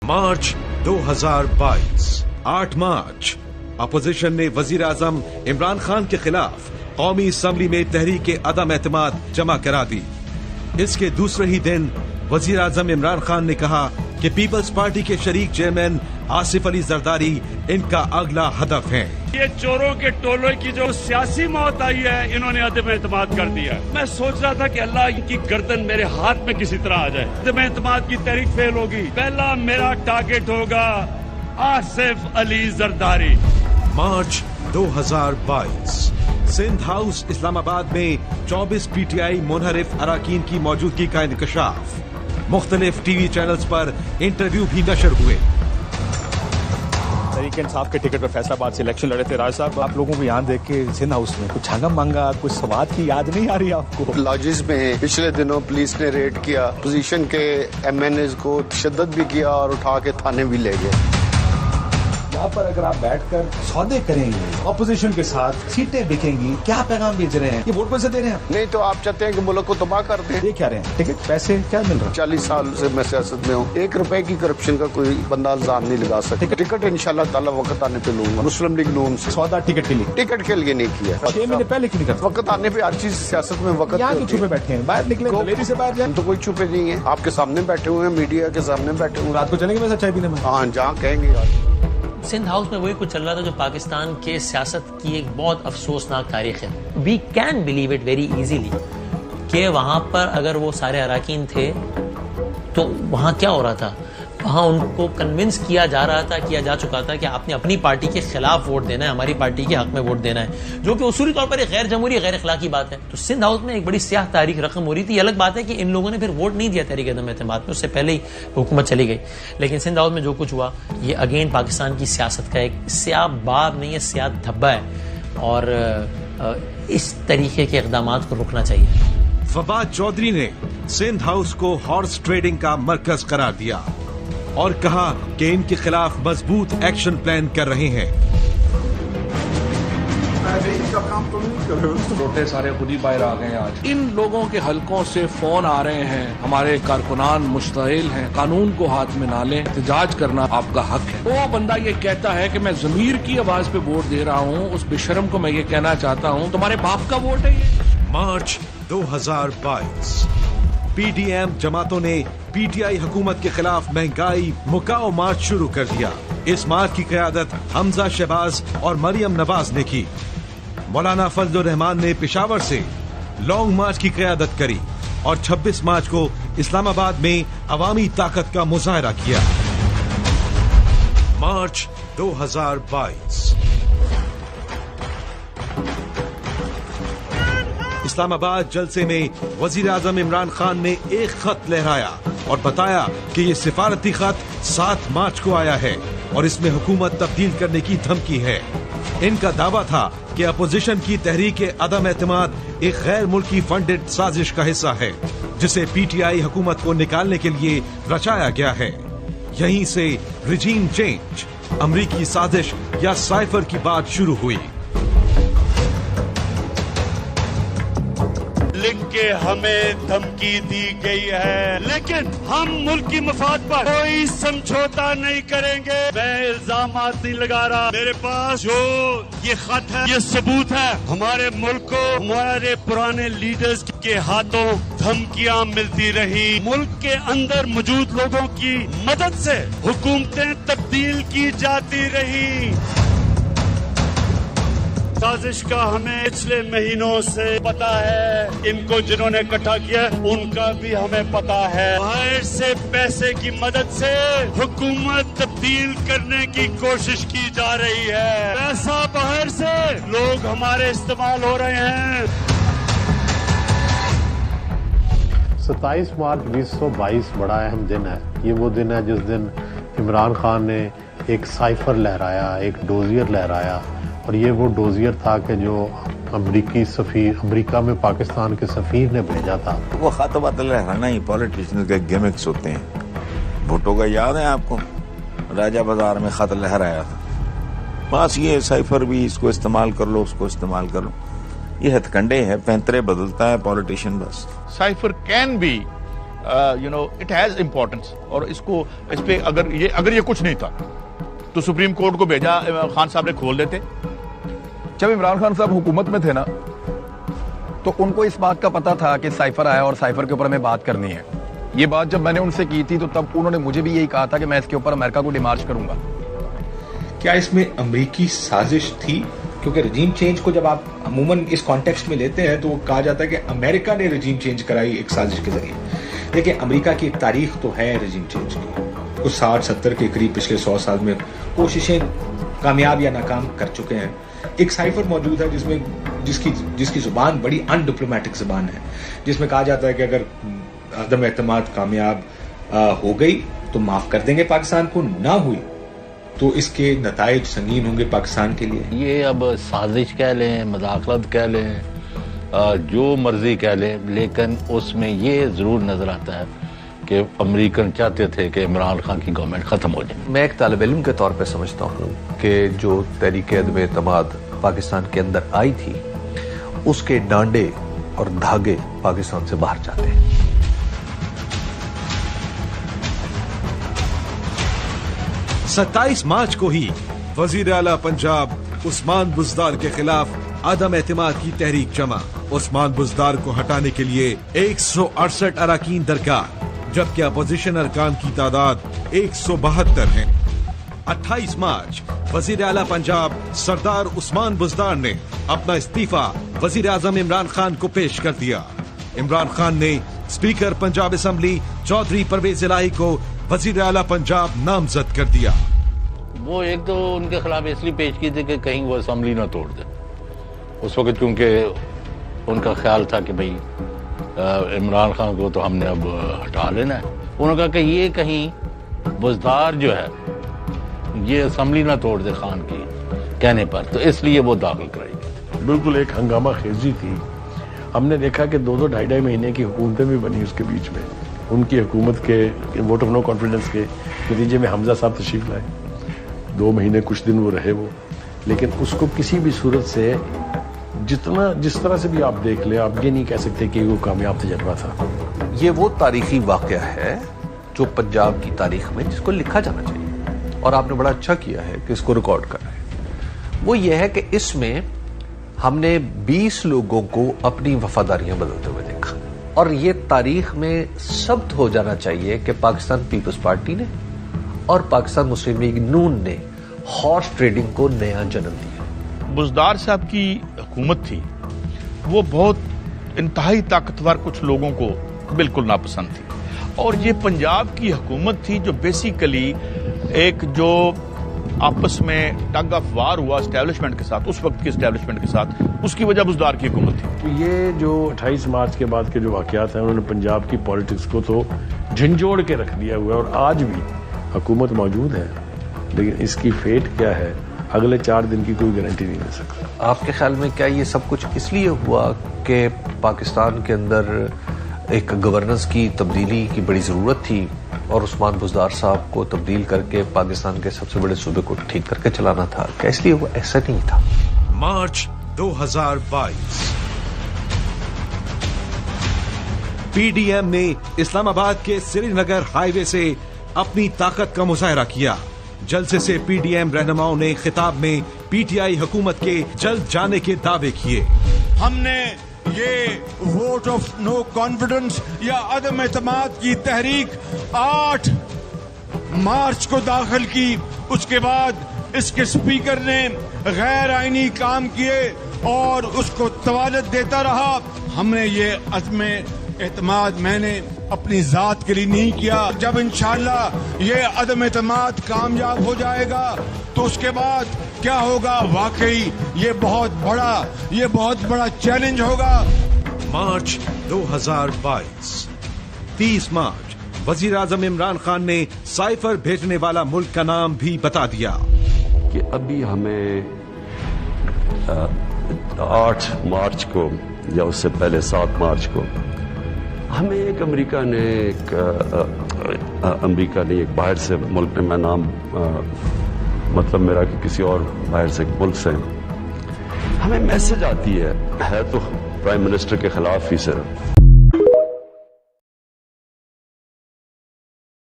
मार्च 2022 8 मार्च opposition ने वजीर आजम इमरान खान के खिलाफ कौमी असम्बली में तहरीक अदम एतमाद जमा करा दी। इसके दूसरे ही दिन वजीर आजम इमरान खान ने कहा कि पीपल्स पार्टी के शरीक चेयरमैन आसिफ अली जरदारी इनका अगला हदफ है। ये चोरों के टोले की जो सियासी मौत आई है, इन्होंने अदम एतमाद कर दिया। मैं सोच रहा था कि अल्लाह इनकी गर्दन मेरे हाथ में किसी तरह आ जाए। अदम एतमाद की तहरीक फेल होगी, पहला मेरा टारगेट होगा आसिफ अली जरदारी। मार्च 2022 सिंध हाउस इस्लामाबाद में 24 पीटीआई मुनहरिफ अराकीन की मौजूदगी का इंकशाफ। मुख्तलिफ टीवी चैनल्स पर इंटरव्यू भी नशर हुए। तहरीक इंसाफ के टिकट पर फैसलाबाद से इलेक्शन लड़े थे। राज साहब, आप लोगों को यहाँ देख के सिंध हाउस में कुछ हंगम मांगा, कुछ सवाद की याद नहीं आ रही आपको? लॉजिस में पिछले दिनों पुलिस ने रेड किया, पोजीशन के एमएनएस को तशद्दुद भी किया और उठा के थाने भी ले गए। यहाँ पर अगर आप बैठकर सौदे करेंगे, ऑपोजिशन के साथ सीटें बिकेंगी, क्या पैगाम भेज रहे हैं? ये वोट पैसे दे रहे हैं? नहीं तो आप चाहते हैं कि मुल्क को तबाह कर दें। ये क्या रहे हैं? टिकट पैसे क्या मिल रहा है? 40 साल से मैं सियासत में हूँ, 1 रुपए की करप्शन का कोई बंदा इल्जाम नहीं लगा सकता। टिकट इंशाल्लाह ताला वक्त आने पे लूंगा। मुस्लिम लीग नून से सौदा टिकट के लिए, टिकट के लिए नहीं किया। 6 महीने पहले क्यों नहीं करते? वक्त आने पे हर चीज सियासत में वक्त। यहाँ छुपे बैठे हैं, बाहर निकले गलेरी से बाहर जाए। तो कोई छुपे नहीं है, आपके सामने बैठे हुए हैं, मीडिया के सामने बैठे हुए। रात को चलेंगे वैसे चाय पीने में? हाँ, जहाँ कहेंगे। सिंध हाउस में वही कुछ चल रहा था जो पाकिस्तान के सियासत की एक बहुत अफसोसनाक तारीख है। We can believe it very easily कि वहां पर अगर वो सारे अराकीन थे तो वहां क्या हो रहा था? वहां उनको कन्विंस किया जा चुका था कि आपने अपनी पार्टी के खिलाफ वोट देना है, हमारी पार्टी के हक में वोट देना है, जो कि उसूली तौर पर एक गैर जमहूरी गैर अखलाकी बात है। तो सिंध हाउस में एक बड़ी स्याह तारीख रकम हो रही थी। अलग बात है कि इन लोगों ने फिर वोट नहीं दिया तहरीक अदम एतमाद में, उससे पहले ही हुकूमत चली गई। लेकिन सिंध हाउस में जो कुछ हुआ, ये अगेन पाकिस्तान की सियासत का एक स्याह बाब नहीं है, स्याह धब्बा है, और इस तरीके के इक़दामात को रुकना चाहिए। फवाद चौधरी ने सिंध हाउस को हॉर्स ट्रेडिंग का मरकज करार दिया और कहा कि इनके खिलाफ मजबूत एक्शन प्लान कर रहे हैं। छोटे सारे खुद ही बाहर आ गए आज। इन लोगों के हलकों से फोन आ रहे हैं, हमारे कारकुनान मुश्तइल हैं, कानून को हाथ में ना लें, एहतजाज करना आपका हक है। वो बंदा ये कहता है कि मैं ज़मीर की आवाज पे वोट दे रहा हूँ, उस बेशरम को मैं ये कहना चाहता हूँ, तुम्हारे बाप का वोट है ये। मार्च 2022 पीडीएम जमातों ने पीटीआई हुकूमत के खिलाफ महंगाई मुकाओ मार्च शुरू कर दिया। इस मार्च की क़यादत हमजा शहबाज और मरियम नवाज ने की। मौलाना फजलुर रहमान ने पेशावर से लॉन्ग मार्च की क़यादत करी और 26 मार्च को इस्लामाबाद में अवामी ताकत का मुजाहरा किया। मार्च 2022 इस्लामाबाद जलसे में वजीर आजम इमरान खान ने एक खत लहराया और बताया कि ये सिफारती खत 7 मार्च को आया है और इसमें हुकूमत तब्दील करने की धमकी है। इनका दावा था कि अपोजिशन की तहरीक अदम एतमाद एक गैर मुल्की फंडेड साजिश का हिस्सा है, जिसे पीटीआई हुकूमत को निकालने के लिए रचाया गया है। यहीं से रिजीम चेंज, अमरीकी साजिश या साइफर की बात शुरू हुई। लिख के हमें धमकी दी गई है, लेकिन हम मुल्क की मफाद पर कोई समझौता नहीं करेंगे। मैं इल्जामात नहीं लगा रहा, मेरे पास जो ये खत है ये सबूत है। हमारे मुल्क को हमारे पुराने लीडर्स के हाथों धमकियां मिलती रही। मुल्क के अंदर मौजूद लोगों की मदद से हुकूमतें तब्दील की जाती रही। साजिश का हमें पिछले महीनों से पता है, इनको जिन्होंने इकट्ठा किया उनका भी हमें पता है। बाहर से पैसे की मदद से हुकूमत तब्दील करने की कोशिश की जा रही है। पैसा बाहर से, लोग हमारे इस्तेमाल हो रहे हैं। 27 मार्च 2022 बड़ा अहम दिन है। ये वो दिन है जिस दिन इमरान खान ने एक साइफर लहराया, एक डोजियर लहराया, और ये वो डोजियर था कि जो अमेरिका में पाकिस्तान के सफीर ने भेजा था। वो खत लहराना ही पॉलिटिशियन के गिमिक्स होते हैं। भुट्टो का याद है आपको, राजा बाजार में खत लहराया था, बस ये साइफर भी इसको इस्तेमाल कर लो, उसको इस्तेमाल कर लो। ये हथकंडे हैं, पैंतरे बदलता है पॉलिटिशियन बस। Cipher can be it has importance. اور اس پہ اگر یہ کچھ نہیں تھا تو سپریم کورٹ کو بھیجا خان صاحب نے کھول دیتے. جب عمران خان صاحب حکومت میں تھے نا تو ان کو اس بات کا پتا تھا کہ سائفر آیا اور سائفر کے اوپر ہمیں بات کرنی ہے. یہ بات جب میں نے ان سے کی تھی تو تب انہوں نے مجھے بھی یہی کہا تھا کہ میں اس کے اوپر امریکہ کو ڈیمارچ کروں گا. کیا اس میں امریکی سازش تھی؟ کیونکہ رجیم چینج کو جب آپ عموماً اس کانٹیکسٹ میں لیتے ہیں تو کہا جاتا ہے کہ امریکہ نے رجیم چینج کرائی ایک سازش کے ذریعے. لیکن امریکہ کی ایک تاریخ تو ہے رجیم چینج کی. کچھ 60-70 کے قریب پچھلے 100 سال میں کوششیں کامیاب یا ناکام کر چکے ہیں. ایک سائفر موجود ہے جس کی زبان بڑی ان ڈپلومیٹک زبان ہے, جس میں کہا جاتا ہے کہ اگر عدم اعتماد کامیاب ہو گئی تو معاف کر دیں گے پاکستان کو, نہ ہوئی تو اس کے نتائج سنگین ہوں گے پاکستان کے لیے. یہ اب سازش کہہ لیں, مداخلت کہہ لیں, جو مرضی کہہ لیں, لیکن اس میں یہ ضرور نظر آتا ہے کہ امریکن چاہتے تھے کہ عمران خان کی گورنمنٹ ختم ہو جائے. میں ایک طالب علم کے طور پہ سمجھتا ہوں کہ جو تحریک عدم اعتماد پاکستان کے اندر آئی تھی اس کے ڈانڈے اور دھاگے پاکستان سے باہر جاتے ہیں. 27 مارچ کو ہی وزیر اعلیٰ پنجاب عثمان بزدار کے خلاف عدم اعتماد کی تحریک جمع. عثمان بزدار کو ہٹانے کے لیے 168 اراکین درکار, جبکہ اپوزیشن ارکان کی تعداد 172 ہیں. 28 مارچ وزیر اعلیٰ پنجاب سردار عثمان بزدار نے اپنا استعفی وزیر اعظم عمران خان کو پیش کر دیا. عمران خان نے اسپیکر پنجاب اسمبلی چودھری پرویز الہی کو وزیر اعلیٰ پنجاب نامزد کر دیا. وہ ایک تو ان کے خلاف اس لیے پیش کی تھی کہ کہیں وہ اسمبلی نہ توڑ دے. اس وقت چونکہ ان کا خیال تھا کہ بھئی عمران خان کو تو ہم نے اب ہٹا لینا ہے. انہوں نے کہا کہ یہ کہیں بزدار جو ہے یہ اسمبلی نہ توڑ دے خان کی کہنے پر, تو اس لیے وہ داخل کرائی گئی. بالکل ایک ہنگامہ خیزی تھی. ہم نے دیکھا کہ 2-2 مہینے کی حکومتیں بھی بنی اس کے بیچ میں. ان کی حکومت کے ووٹ آف نو کانفیڈنس کے نتیجے میں حمزہ صاحب تشریف لائے. 2 مہینے کچھ دن وہ رہے لیکن اس کو کسی بھی صورت سے جس طرح سے بھی آپ دیکھ لیں آپ یہ نہیں کہہ سکتے کہ وہ کامیاب تجربہ تھا. یہ وہ تاریخی واقعہ ہے جو پنجاب کی تاریخ میں جس کو لکھا جانا چاہیے, اور آپ نے بڑا اچھا کیا ہے کہ اس کو ریکارڈ کر رہے ہیں. وہ یہ ہے کہ اس میں ہم نے 20 لوگوں کو اپنی وفاداریاں بدلتے ہوئے دیکھا, اور یہ تاریخ میں ثبت ہو جانا چاہیے کہ پاکستان پیپلز پارٹی نے اور پاکستان مسلم لیگ نون نے ہارس ٹریڈنگ کو نیا جنم دیا. بزدار صاحب کی حکومت تھی وہ بہت انتہائی طاقتور کچھ لوگوں کو بالکل ناپسند تھی, اور یہ پنجاب کی حکومت تھی جو بیسیکلی ایک جو آپس میں ٹگ آف وار ہوا اسٹیبلشمنٹ کے ساتھ, اس وقت کی اسٹیبلشمنٹ کے ساتھ, اس کی وجہ بزدار کی حکومت تھی. یہ جو 28 مارچ کے بعد کے جو واقعات ہیں انہوں نے پنجاب کی پالیٹکس کو تو جھنجھوڑ کے رکھ دیا ہوا ہے, اور آج بھی حکومت موجود ہے لیکن اس کی فیٹ کیا ہے اگلے 4 دن کی کوئی گارنٹی نہیں مل سکتا. آپ کے خیال میں کیا یہ سب کچھ اس لیے ہوا کہ پاکستان کے اندر ایک گورننس کی تبدیلی کی بڑی ضرورت تھی اور عثمان بزدار صاحب کو تبدیل کر کے پاکستان کے سب سے بڑے صوبے کو ٹھیک کر کے چلانا تھا؟ کہ اس لیے وہ ایسا نہیں تھا؟ مارچ 2022 پی ڈی ایم نے اسلام آباد کے سری نگر ہائی وے سے اپنی طاقت کا مظاہرہ کیا. جلسے سے پی ڈی ایم رہنماؤں نے خطاب میں پی ٹی آئی حکومت کے جلد جانے کے دعوے کیے. ہم نے یہ ووٹ آف نو کانفیڈنس یا عدم اعتماد کی تحریک 8 مارچ کو داخل کی. اس کے بعد اس کے اسپیکر نے غیر آئینی کام کیے اور اس کو طوالت دیتا رہا. ہم نے یہ عدم اعتماد میں نے اپنی ذات کے لیے نہیں کیا. جب انشاءاللہ یہ عدم اعتماد کامیاب ہو جائے گا تو اس کے بعد کیا ہوگا, واقعی یہ بہت بڑا چیلنج ہوگا. مارچ 2022 30 مارچ وزیر اعظم عمران خان نے سائفر بھیجنے والا ملک کا نام بھی بتا دیا کہ ابھی ہمیں 8 مارچ کو یا اس سے پہلے 7 مارچ کو ہمیں ایک امریکہ نے ایک باہر سے ملک نے, میں نام مطلب میرا کہ کسی اور باہر سے ملک سے ہمیں میسج آتی ہے تو پرائم منسٹر کے خلاف ہی صرف